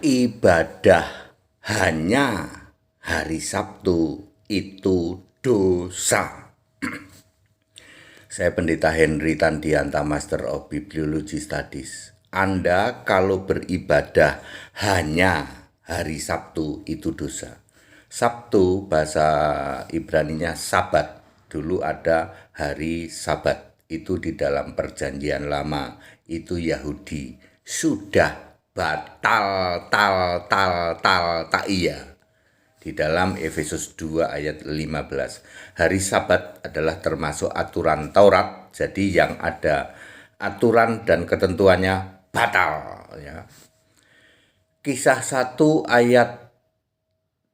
ibadah hanya hari Sabtu itu dosa. Saya Pendeta Henry Tandianta, Master of Bibliology Studies. Anda kalau beribadah hanya hari Sabtu itu dosa. Sabtu bahasa Ibraninya Sabat. Dulu ada hari Sabat. Itu di dalam perjanjian lama. Itu Yahudi. Sudah batal tak iya. Di dalam Efesus 2 ayat 15. Hari Sabat adalah termasuk aturan Taurat. Jadi yang ada aturan dan ketentuannya batal. Ya. Kisah 1 ayat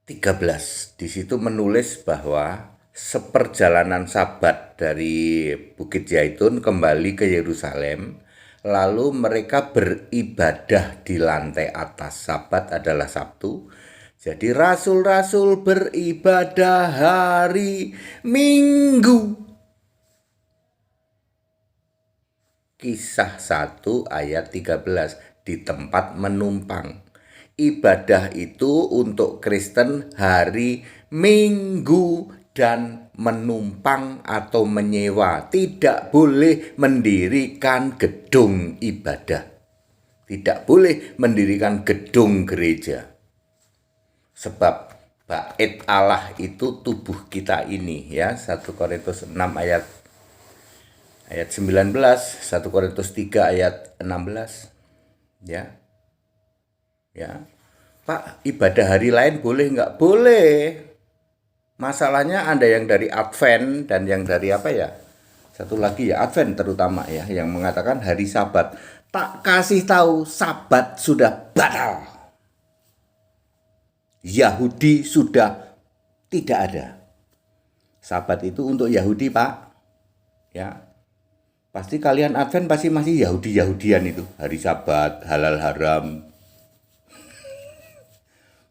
13. Di situ menulis bahwa seperjalanan Sabat dari Bukit Zaitun kembali ke Yerusalem, lalu mereka beribadah di lantai atas. Sabat adalah Sabtu. Jadi rasul-rasul beribadah hari Minggu. Kisah 1 ayat 13 di tempat menumpang. Ibadah itu untuk Kristen hari Minggu dan menumpang atau menyewa. Tidak boleh mendirikan gedung ibadah. Tidak boleh mendirikan gedung gereja. Sebab bait Allah itu tubuh kita ini ya. 1 Korintus 6 ayat 19, 1 Korintus 3 ayat 16. Ya. Ya. Pak, ibadah hari lain boleh nggak? Boleh. Masalahnya ada yang dari Advent dan yang dari apa ya? Satu lagi ya, Advent terutama ya, yang mengatakan hari Sabat. Tak kasih tahu Sabat sudah batal. Yahudi sudah tidak ada. Sabat itu untuk Yahudi, Pak. Ya. Pasti kalian Advent pasti masih Yahudi-Yahudian itu. Hari Sabat, halal haram.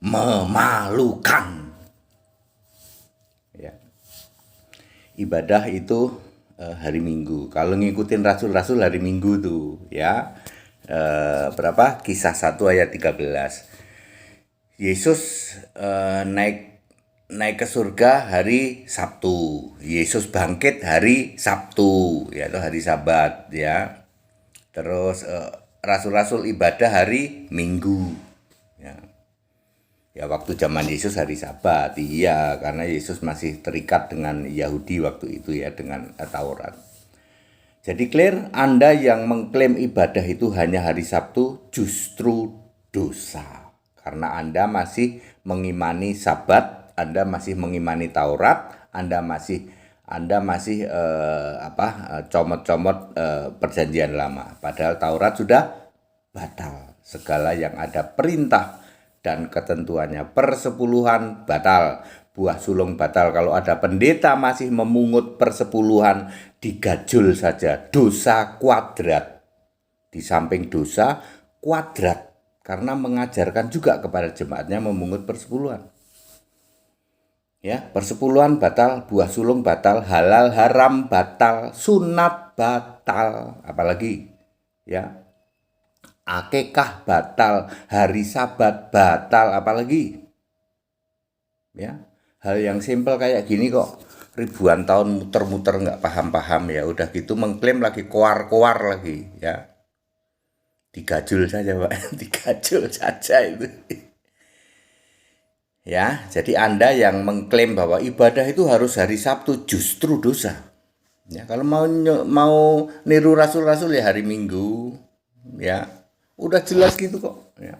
Memalukan. Ya. Ibadah itu hari Minggu. Kalau ngikutin rasul-rasul hari Minggu tuh, ya. Berapa? Kisah 1 ayat 13. Yesus naik ke surga hari Sabtu. Yesus bangkit hari Sabtu, yaitu hari Sabat, ya. Terus rasul-rasul ibadah hari Minggu. Ya. Ya waktu zaman Yesus hari Sabat, iya, karena Yesus masih terikat dengan Yahudi waktu itu ya, dengan Taurat. Jadi clear, Anda yang mengklaim ibadah itu hanya hari Sabtu justru dosa. Karena Anda masih mengimani Sabat, Anda masih mengimani Taurat, Anda masih comot-comot perjanjian lama. Padahal Taurat sudah batal. Segala yang ada perintah dan ketentuannya, persepuluhan batal, buah sulung batal. Kalau ada pendeta masih memungut persepuluhan, digajul saja. Dosa kuadrat. Di samping dosa kuadrat. Karena mengajarkan juga kepada jemaatnya memungut persepuluhan. Ya, persepuluhan batal, buah sulung batal, halal haram batal, sunat batal, apalagi ya. Akikah batal, hari Sabat batal, apalagi ya. Hal yang simpel kayak gini kok ribuan tahun muter-muter nggak paham-paham ya. Udah gitu mengklaim lagi koar-koar lagi ya. Digajul saja Pak, digajul saja itu. Ya, jadi Anda yang mengklaim bahwa ibadah itu harus hari Sabtu justru dosa. Ya, kalau mau niru rasul-rasul ya hari Minggu. Ya. Udah jelas gitu kok. Ya.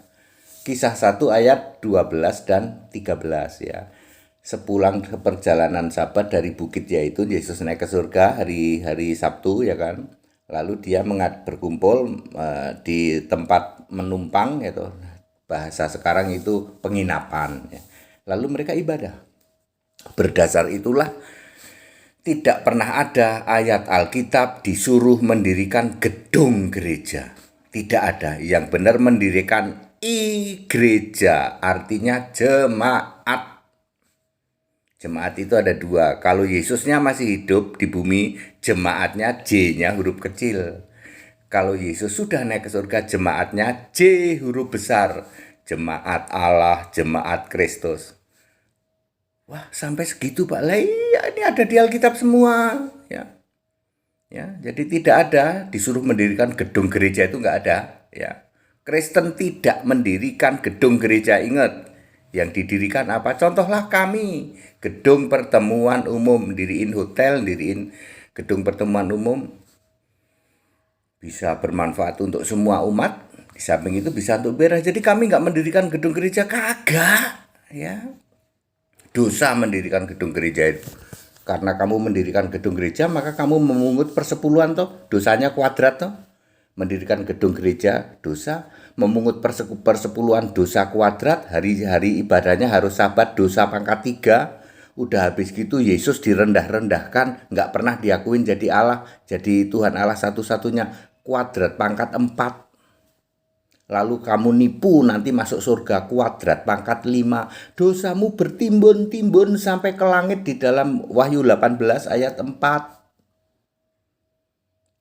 Kisah 1 ayat 12 dan 13 ya. Sepulang ke perjalanan Sabat dari Bukit Zaitun, Yesus naik ke surga hari Sabtu ya kan. Lalu dia berkumpul di tempat menumpang gitu. Bahasa sekarang itu penginapan ya. Lalu mereka ibadah. Berdasar itulah tidak pernah ada ayat Alkitab disuruh mendirikan gedung gereja. Tidak ada. Yang benar mendirikan gereja, artinya jemaat. Jemaat itu ada dua. Kalau Yesusnya masih hidup di bumi, jemaatnya J-nya huruf kecil. Kalau Yesus sudah naik ke surga, jemaatnya J huruf besar. jemaat Allah, jemaat Kristus. Wah, sampai segitu Pak. Lah iya, ini ada di Alkitab semua, ya. Ya, jadi tidak ada disuruh mendirikan gedung gereja, itu nggak ada, ya. Kristen tidak mendirikan gedung gereja, ingat. Yang didirikan apa? Contohlah kami, gedung pertemuan umum, diriin hotel, diriin gedung pertemuan umum, bisa bermanfaat untuk semua umat. Di samping itu bisa untuk beras. Jadi kami nggak mendirikan gedung gereja, kagak, ya. Dosa mendirikan gedung gereja itu. Karena kamu mendirikan gedung gereja, maka kamu memungut persepuluhan toh, dosanya kuadrat toh. Mendirikan gedung gereja, dosa. Memungut persepuluhan, dosa kuadrat. Hari-hari ibadahnya harus sabat, dosa pangkat 3. Udah habis gitu Yesus direndah-rendahkan, nggak pernah diakuin jadi Allah, jadi Tuhan Allah satu-satunya, kuadrat pangkat 4. Lalu kamu nipu nanti masuk surga, kuadrat pangkat 5. Dosamu bertimbun-timbun sampai ke langit di dalam Wahyu 18 ayat 4.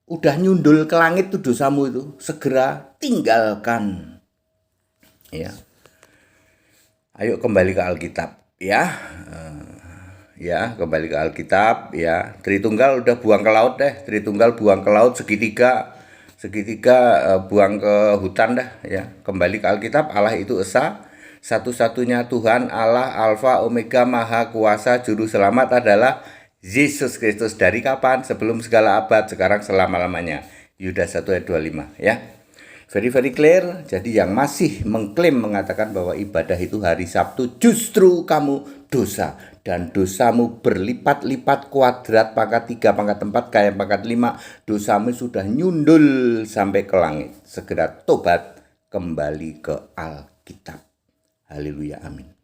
Udah nyundul ke langit tuh dosamu itu, segera tinggalkan. Ya. Ayo kembali ke Alkitab, ya. Ya, kembali ke Alkitab, ya. Tritunggal udah buang ke laut deh, Tritunggal buang ke laut, segitiga buang ke hutan dah, ya. Kembali ke Alkitab, Allah itu esa, satu-satunya Tuhan, Allah, Alfa, Omega, Maha Kuasa, Juru Selamat adalah Yesus Kristus. Dari kapan? Sebelum segala abad, sekarang selama-lamanya. Yudas 1 ayat 25, ya. Very clear. Jadi yang masih mengklaim mengatakan bahwa ibadah itu hari Sabtu, justru kamu dosa. Dan dosamu berlipat-lipat kuadrat pangkat 3, pangkat 4, kayak pangkat 5. Dosamu sudah nyundul sampai ke langit. Segera tobat, kembali ke Alkitab. Haleluya, amin.